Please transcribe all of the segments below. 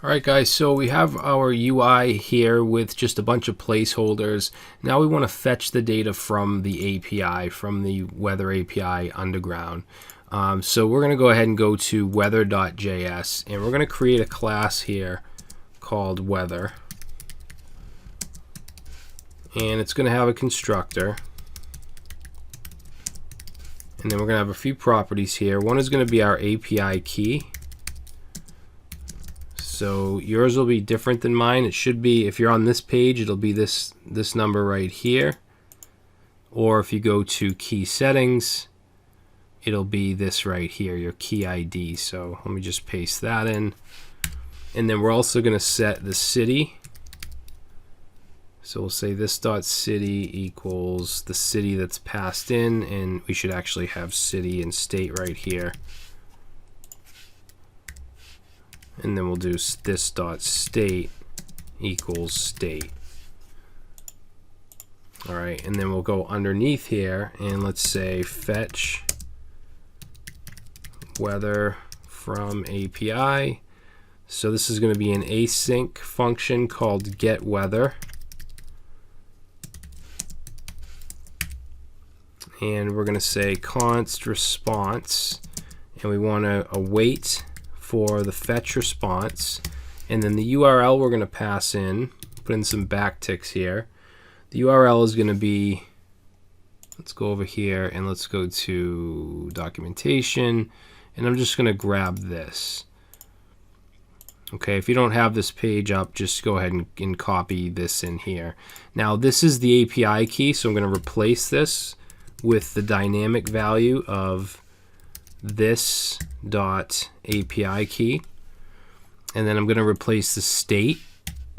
Alright guys, so we have our UI here with just a bunch of placeholders. Now we want to fetch the data from the API, from the weather API underground. So we're going to go ahead and go to weather.js, and we're going to create a class here called weather. And it's going to have a constructor. And then we're going to have a few properties here. One is going to be our API key. So yours will be different than mine. It should be, if you're on this page, it'll be this number right here. Or if you go to key settings, it'll be this right here, your key ID. So let me just paste that in. And then we're also going to set the city. So we'll say this dot city equals the city that's passed in, and we should actually have city and state right here. And then we'll do this dot state equals state. All right, and then we'll go underneath here and let's say fetch weather from API. So this is going to be an async function called getWeather. And we're going to say const response, and we want to await for the fetch response, and then the URL we're going to pass in, put in some backticks here. The URL is going to be, let's go over here and let's go to documentation, and I'm just going to grab this. Okay, if you don't have this page up, just go ahead and copy this in here. Now this is the API key, so I'm going to replace this with the dynamic value of this dot API key, and then I'm going to replace the state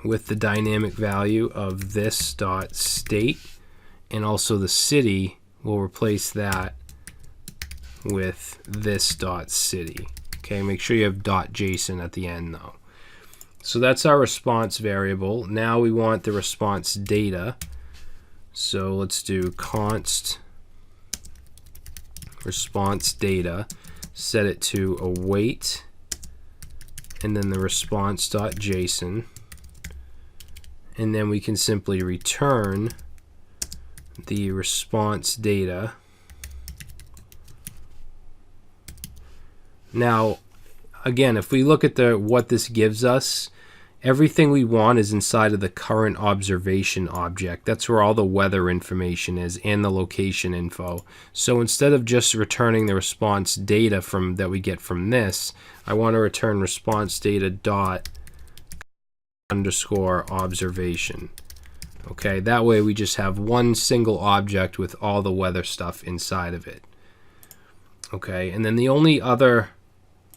with the dynamic value of this dot state, and also the city will replace that with this dot city. Okay, make sure you have dot JSON at the end though. So that's our response variable. Now we want the response data, so let's do const response data, set it to await, and then the response.json, and then we can simply return the response data. Now again, if we look at what this gives us, everything we want is inside of the current observation object. That's where all the weather information is and the location info. So instead of just returning the response data that we get from this, I want to return response data dot underscore observation. Okay, that way we just have one single object with all the weather stuff inside of it. Okay, and then the only other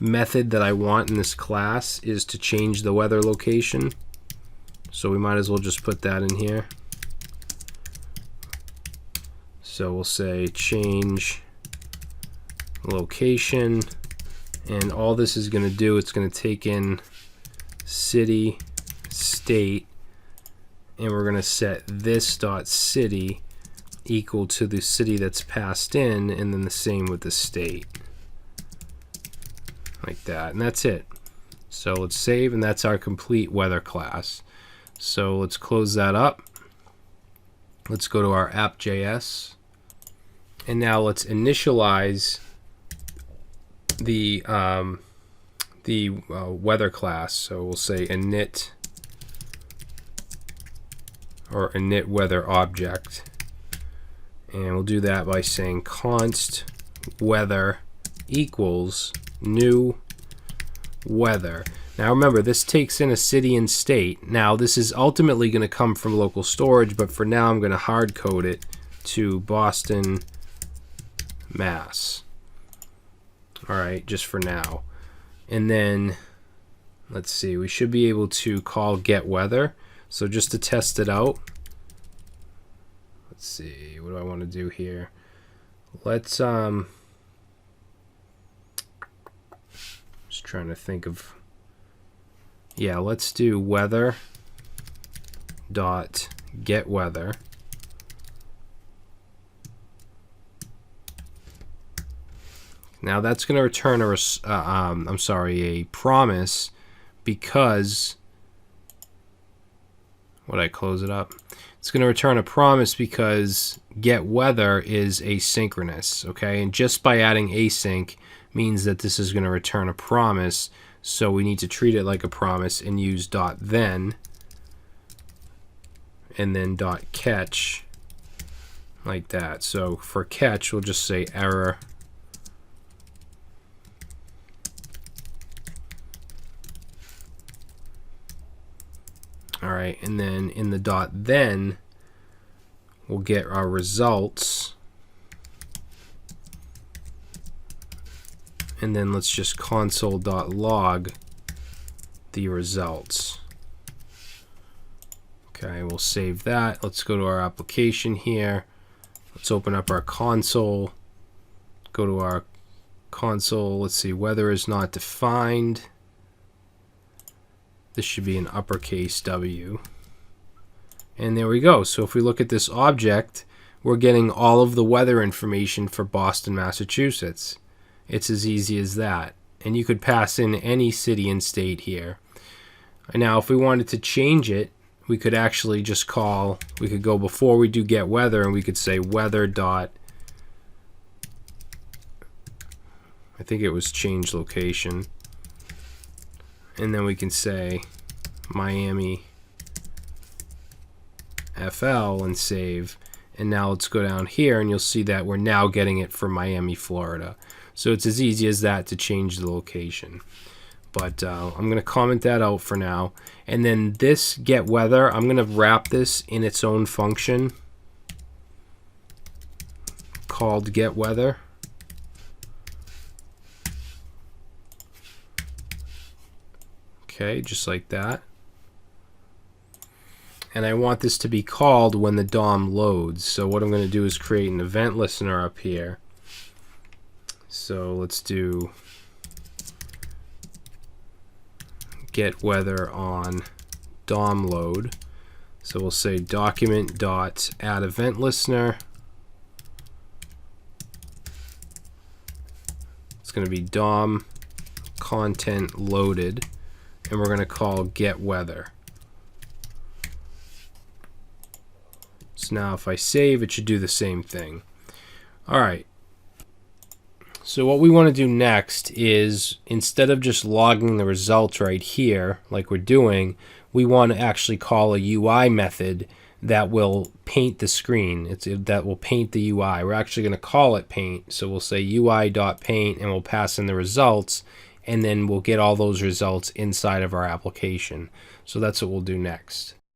method that I want in this class is to change the weather location. So we might as well just put that in here. So we'll say change location, and all this is going to do, it's going to take in city, state, and we're going to set this dot city equal to the city that's passed in, and then the same with the state. Like that, and that's it. So let's save, and that's our complete weather class. So let's close that up. Let's go to our app.js, and now let's initialize the weather class. So we'll say init, or init weather object, and we'll do that by saying const weather equals new weather. Now remember, this takes in a city and state. Now this is ultimately going to come from local storage, but for now I'm going to hard code it to Boston, Mass. Alright, just for now. And then let's see, we should be able to call getWeather. So just to test it out, let's see, what do I want to do here? Let's just trying to think of, yeah, let's do weather dot getWeather, Now that's going to return a promise because, would I close it up? It's going to return a promise because getWeather is asynchronous, okay? And just by adding async means that this is going to return a promise, so we need to treat it like a promise and use .then and then .catch like that. So for catch, we'll just say error all right, and then in the .then we'll get our results, and then let's just console.log the results. Okay, we'll save that. Let's go to our application here. Let's open up our console. Go to our console. Let's see, weather is not defined. This should be an uppercase W. And there we go. So if we look at this object, we're getting all of the weather information for Boston, Massachusetts. It's as easy as that. And you could pass in any city and state here. Now, if we wanted to change it, we could actually just call, we could go before we do getWeather, and we could say weather dot, I think it was change location. And then we can say Miami FL and save. And now let's go down here and you'll see that we're now getting it for Miami, Florida. So it's as easy as that to change the location. But I'm going to comment that out for now. And then this getWeather, I'm going to wrap this in its own function called getWeather. Okay, just like that. And I want this to be called when the DOM loads. So what I'm going to do is create an event listener up here. So let's do getWeather on DOM load. So we'll say document.add event listener. It's going to be DOM content loaded, and we're going to call getWeather. So now if I save, it should do the same thing. All right. So what we want to do next is, instead of just logging the results right here like we're doing, we want to actually call a UI method that will paint the screen. That will paint the UI. We're actually going to call it paint. So we'll say UI.paint and we'll pass in the results, and then we'll get all those results inside of our application. So that's what we'll do next.